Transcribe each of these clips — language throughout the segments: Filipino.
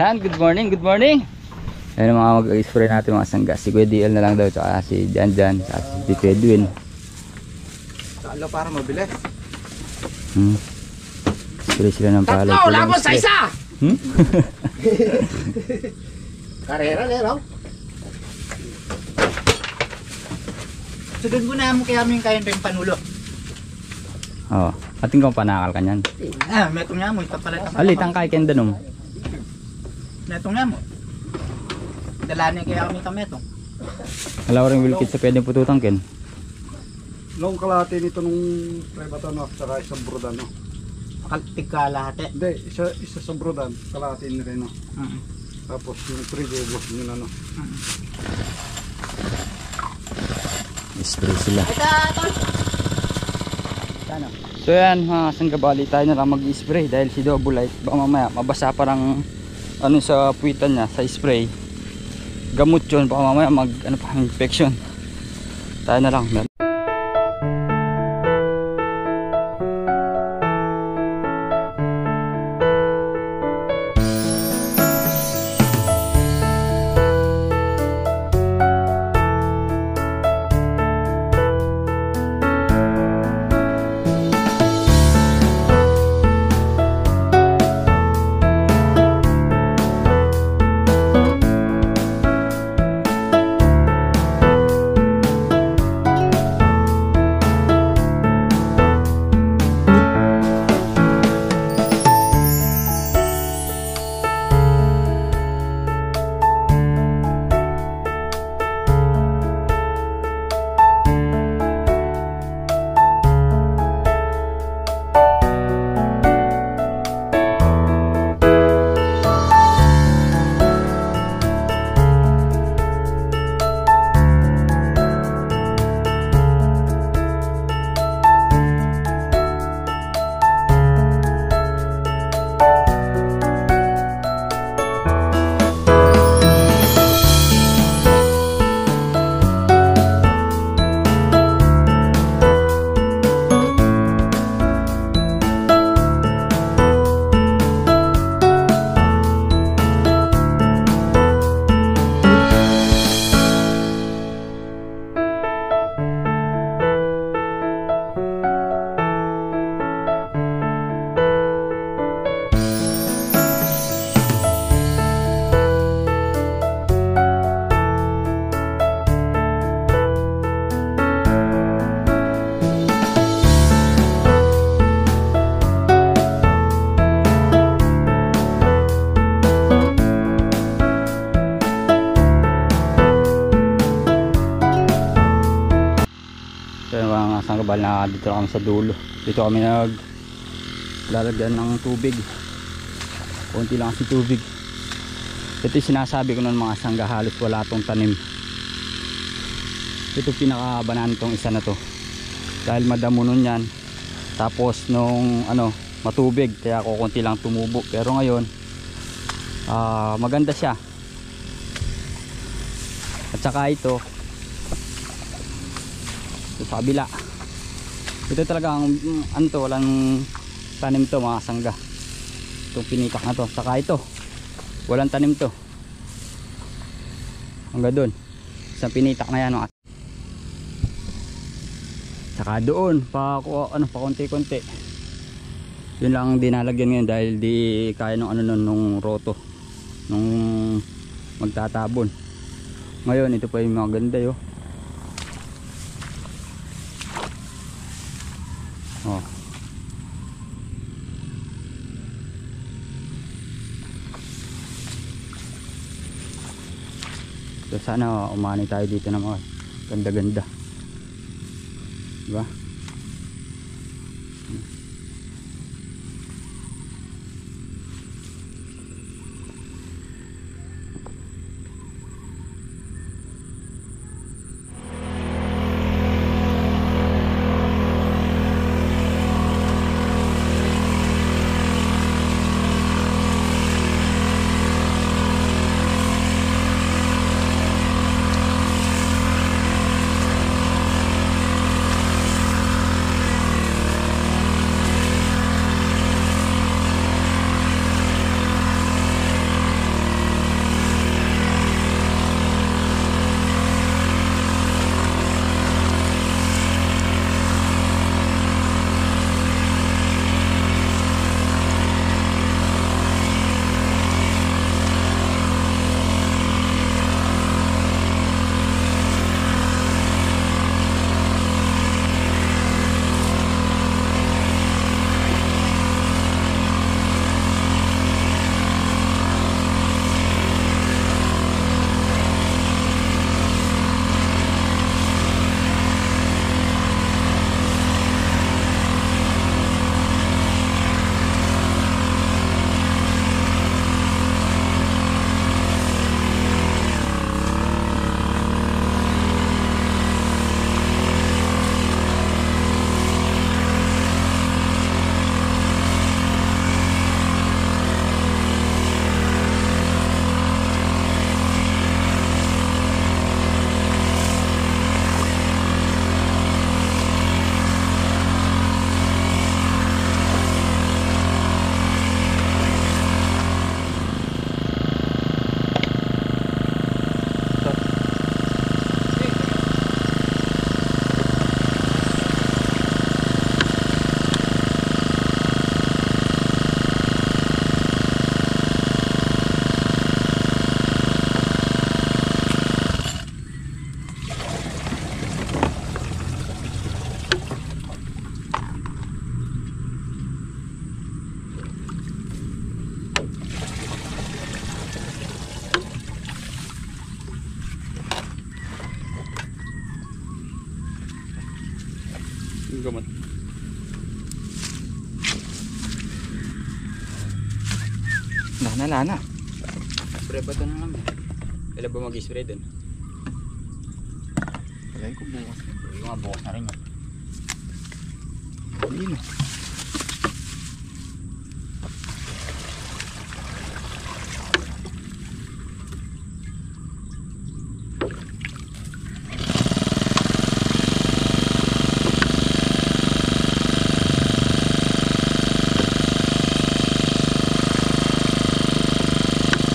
Ayan, good morning, good morning. Ayan mga mag-spray natin mga sangga. Si Kuya DL na lang daw, tsaka si Jan, tsaka si Tito Edwin. Talo para mabilis. Spray sila ng palay. Tatlo, labos sa isa! Karera, lero. Sugod mo na mo kaya mo yung kain pa yung panulo. Oo, ating kong panakal ka nyan. Metong nga mo, ipapalit ang Alit, ang kay kendanong. Metong nga mo. Dalanin kaya kami kametong. Alam ko rin wilkit sa pwedeng pututang ken. Long kalahati nito nung private no, saka isang brodan no. Tigka lahat eh. Hindi, isa sa brodan, kalahati ni rin no. Tapos yung trigger yun ano. Spray sila. So yan mga sanggabali, tayo na lang mag-spray dahil si Double Light baka mamaya mabasa parang ano sa puwitan niya sa spray. Gamot yun, baka mamaya mag ano pa, infection. Tayo na lang. Sanggabal na dito kami sa dulo. Dito kami lalagyan ng tubig. Konti lang kasi tubig. Ito yung sinasabi ko ng mga sangga, halos wala tong tanim. Ito pinakabanan tong isa na to. Dahil madamo nun yan. Tapos nung ano, matubig, kaya konti lang tumubo. Pero ngayon maganda siya. At saka ito sa kabila. Ito talagang ano to, walang tanim to mga sangga. Itong pinikak na to. Saka ito, walang tanim to. Hanggang doon. Isang pinitak na yan. Saka doon, pa konti-konti. Yun lang dinalagyan ngayon dahil di kaya nung ano nun, nung roto. Nung magtatabon. Ngayon, ito pa yung mga ganda yo. Oh. So sana umani tayo dito ng mga ganda-ganda. Diba? Wala na. Spray ba ito na namin? Kailan ba mag-spray dun? Palagay ko bukas. Yung mga bukas na rin yun. Hindi na.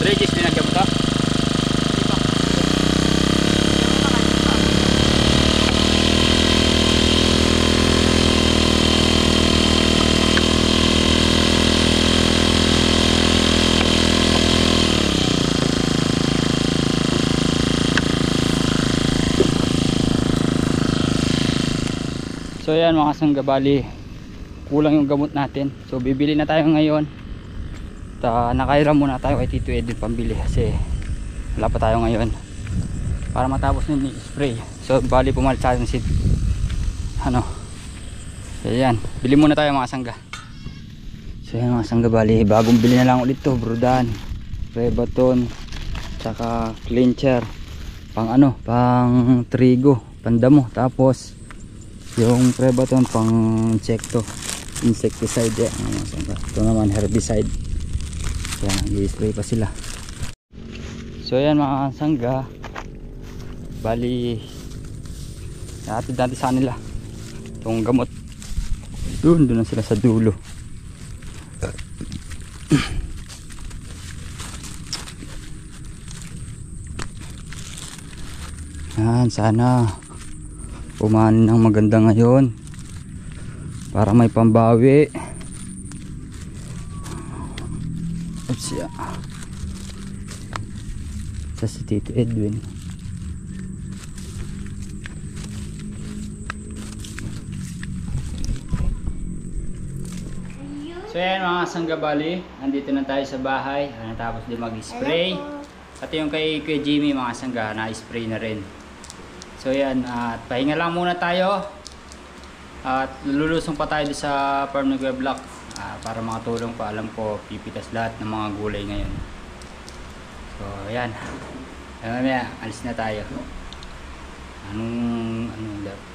Regis, dinagyan mo to? So yan mga sangga, bali kulang yung gamot natin. So bibili na tayo ngayon. Nakairam muna tayo kay Tito Edwin pambili kasi wala pa tayo ngayon para matapos nun i-spray. So bali pumalit sa atin si yan, bili muna tayo mga sangga. So yan mga sangga, bali bagong bili na lang ulit to, Brodan, Rebaton, tsaka clincher pang pang trigo, pandamo, tapos yung Prebaton pang insecticide yan mga sangga. Ito naman herbicide. Yan, i-spray pa sila. So yan mga sangga, bali natin natin sa nila itong gamot. Doon na sila sa dulo. Yan, sana pumanin ng maganda ngayon para may pambawi. Siya sa si Tito Edwin. So yan mga sangga, bali nandito na tayo sa bahay. Natapos din mag-spray. Pati yung kay Jimmy mga sangga, na-spray na rin. So yan, at pahinga lang muna tayo. At lulusong pa tayo sa farm ng Block. Para makatulong pa, alam ko pipitas lahat ng mga gulay ngayon. So ayan, mamaya alis na tayo.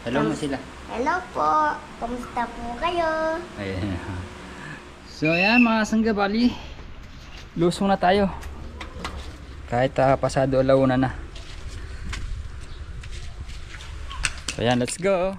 Hello mo sila. Hello po, kamusta po kayo? Ayan. So ayan mga sangga, bali lusong na tayo kahit pasado alauna na. So ayan, let's go.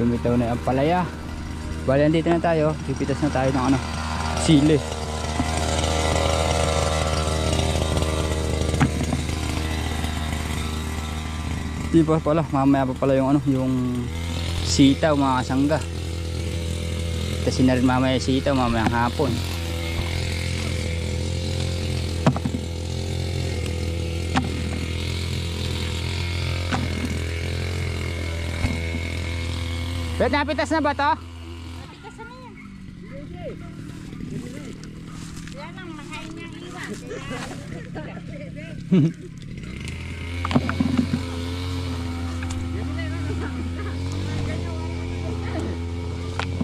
Lumitaw na ang palaya. Bali, andito na tayo. Pipitas na tayo ng sili. Di pa pala, mamaya pa pala yung ano, yung sitaw mga kasangga. Kasi na rin mamaya yung sitaw, mamaya ang hapon. Bet, napitas na ba to? Yan ang makain niyang iwan.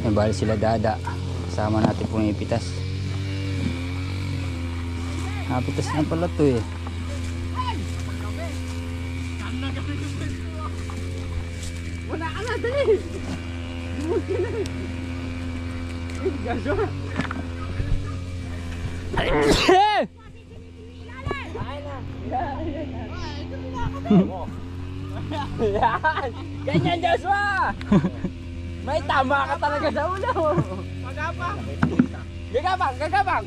Ay, bali sila dada. Kasama natin pumipitas. Napitas na pala to eh. Wala ka na, dali! Ganyan, Joshua! May tama ka talaga sa ulo. Gagabang! Gagabang! Gagabang!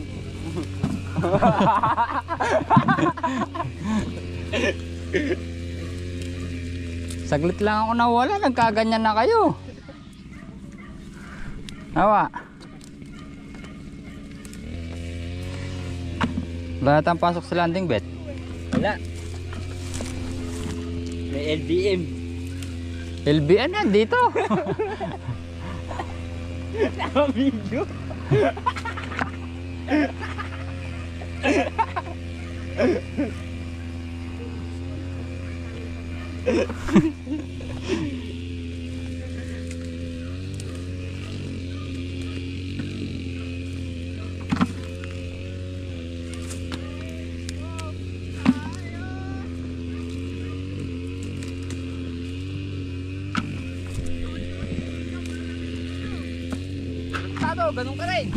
Saglit lang ako nawala, nagkaganyan na kayo. Awa. Wala tayong pasok sa landing bet. Wala. May LBM. LBN na dito. Tama video. Tado, ganun ka rin.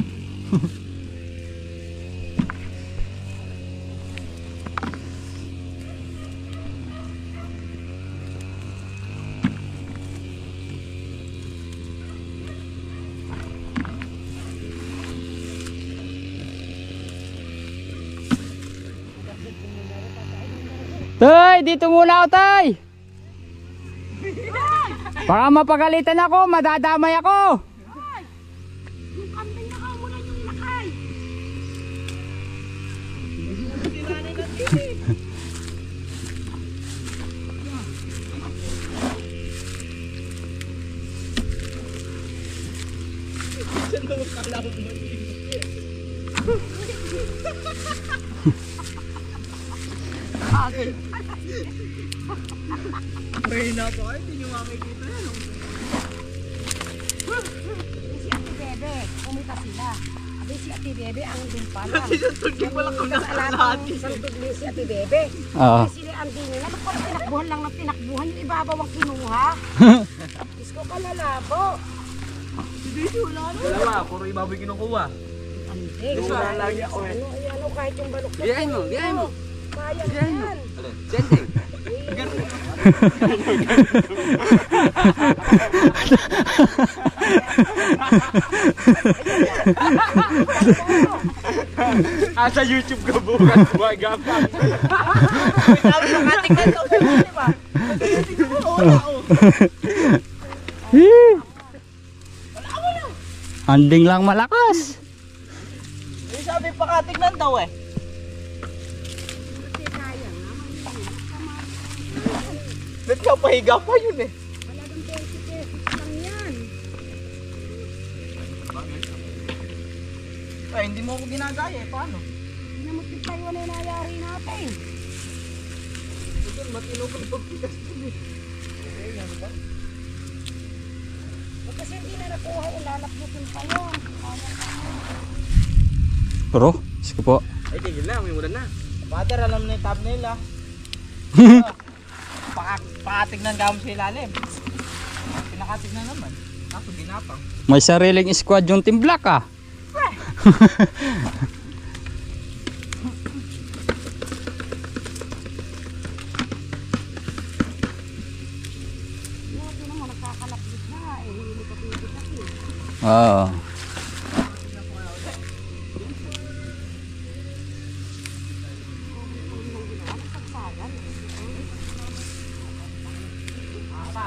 Tay, dito muna ako, tay. Baka mapagalitan ako, madadamay ako. Yung kambing na kaumulan yung inakay. Mahina pa kayo, hindi nyo makikita yan. Si Ate Bebe, kumita sila. Abi si Ate Bebe ang dumpala. Sinutugin pala kung nakalahati. Isang tugli si Ate Bebe. Oo. Sila ang dini na tinakbuhan lang ng tinakbuhan. Yung ibabaw ang kinuha. Isko ka lalabo. Dalawa, puro ibaboy kinukuha. Hindi. Wala lagi ako eh. Ano kahit yung balok na. Giyain mo, giyain mo. Kaya Giyain mo. yan. Sending. Sa YouTube ka bukas, magapang. Sabi mo, katingnan daw sa di ba? Katingnan mo, wala ko. Anding lang malakas. Sabi pa katingnan daw eh. Ba't ka pahiga pa yun eh? Talagang 20 pesos lang yan. Ay, hindi mo ako ginagaya eh. Paano? Namutin tayo na yung nangyari natin. Ito, matino ko itong pikas ko eh. Kasi hindi na nakuha, ilalakbutin pa yun. Pero, isko po. Ay, tigil na. May ulan na. Father, alam na yung thumbnail ah. Pakatignan ka mo sa ilalim. Pinakatignan naman. Kaso ginapang. May sariling squad yung Team Black ah. Hindi naman nagkakalakbit na. Huli ka pipitas eh. Oo. So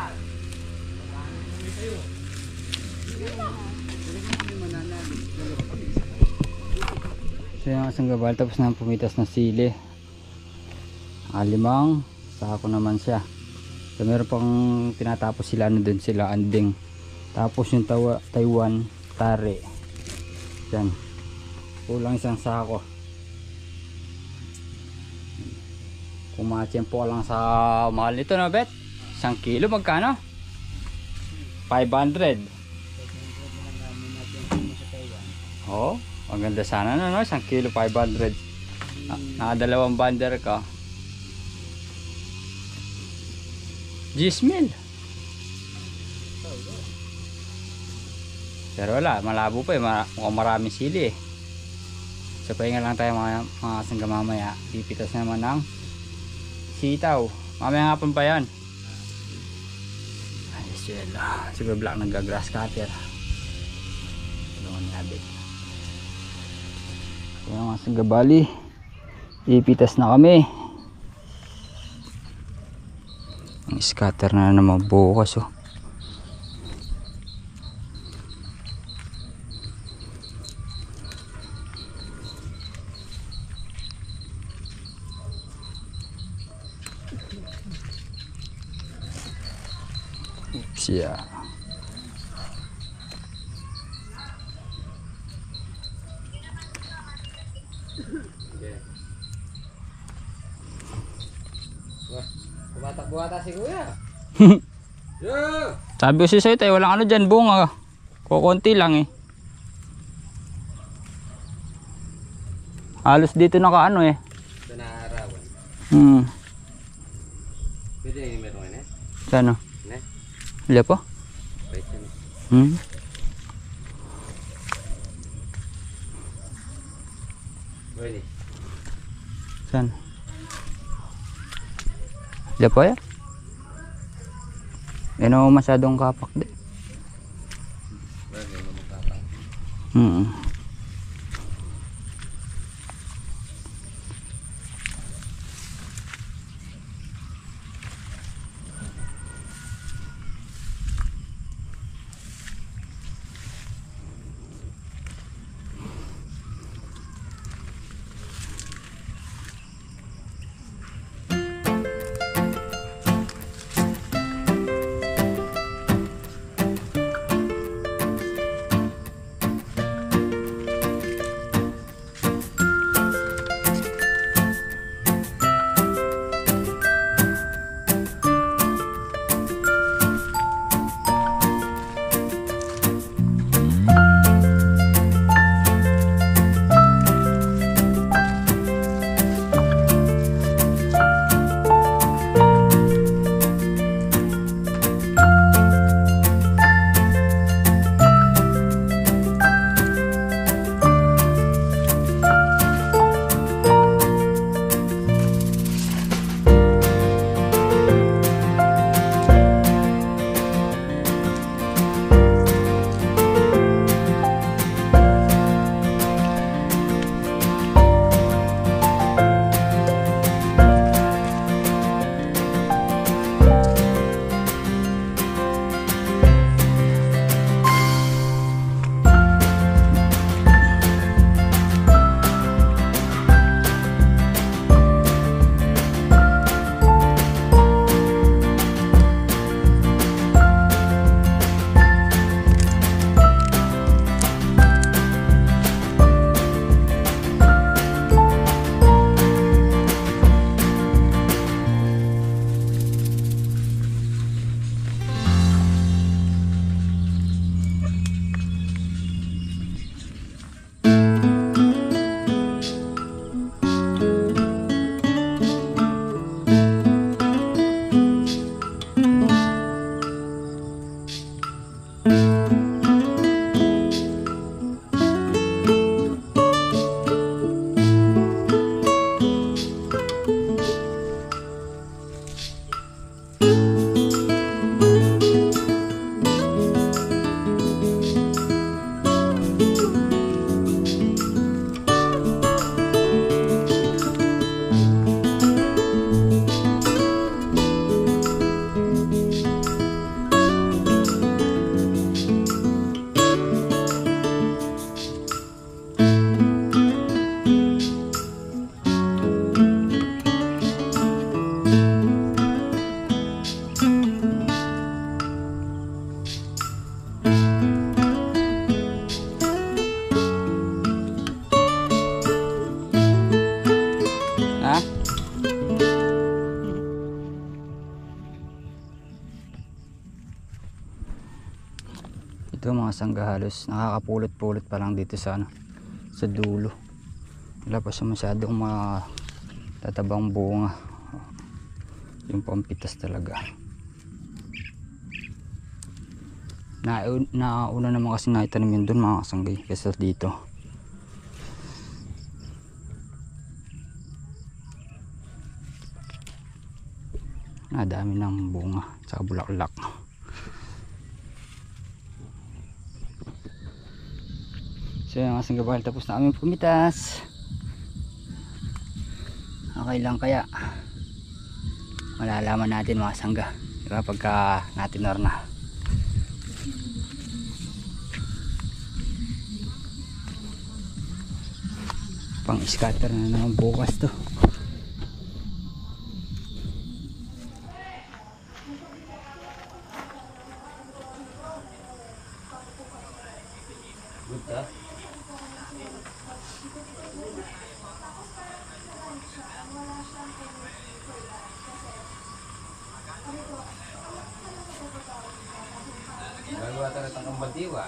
yung isang gabal tapos na pumitas na sili. Limang sako naman siya. So meron pang tinatapos sila ano dun sila anding. Tapos yung Taiwan tare. Yan. Kulang isang sako. Kumatsempo lang sa mahal nito na bet. 1 kilo magkano? 500. Oh, ang ganda sana no, 1 kilo 500. Nakadalawang bander ka. 10,000. Pero wala, malabo pa eh. Mukhang maraming sili eh. So pahinga lang tayo mga sangga mamaya. Pipitas naman ng sitaw. Mamaya nga pa yan. Ayos yun. Siguro black nag-grass cutter. Tulungan ni Abit. Kaya mga sangga bali. Pipitas na kami. Ang scatter na naman bukas oh. Yeah. Tumatakbo ata si Kuya. Sabi ko sa'yo tayo, walang ano dyan, bunga. Kukunti lang eh. Halos dito nakaano eh. Ito na arawan. Pwede na yung meron ngayon eh. Saan o? Ne? Wala po? Pwede na. Pwede. Saan? Wala po yan? Yan o masyadong kapak din. Pwede na magkakang. Ito mga sangga halos nakakapulot-pulot pa lang dito sa ano, sa dulo. Wala pa siya masyadong tatabang bunga. Yung pampitas talaga. Nauna naman kasi naitanim yun doon mga kasanggay kaysa dito. Dami ng bunga sa bulaklak. So yung mga sanggabahal, tapos na aming pumitas. Okay lang kaya malalaman natin mga sangga, diba, pagka natinor na. Pang scatter na naman bukas to. Gagawa tayo ng kambadiwa.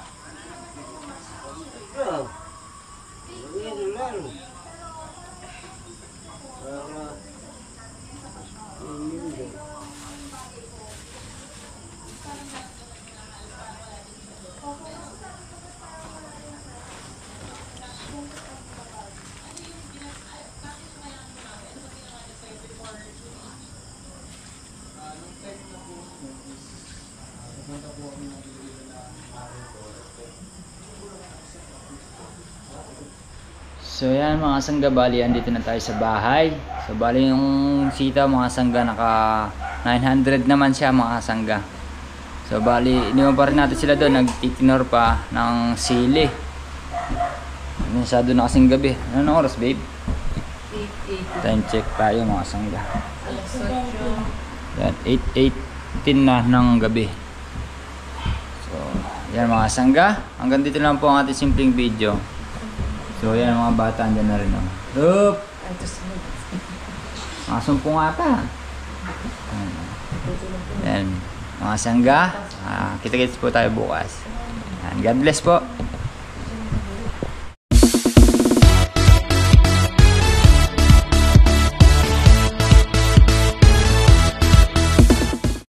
So yan mga sangga, bali andito na tayo sa bahay. So bali yung sitaw mga sangga, naka 900 naman siya mga sangga. So bali iniwan pa rin natin sila doon, nagtitinor pa ng sili. Masyado na kasing gabi. Anong oras babe? 8:18. Time check tayo mga sangga. Yan, 8:18 na ng gabi. So yan mga sangga, hanggang dito lang po ang ating simpleng video. So yan mga bata, andyan na rin. Hup! Mga sumpong ata. Yan mga sangga, kita-kits po tayo bukas. God bless po.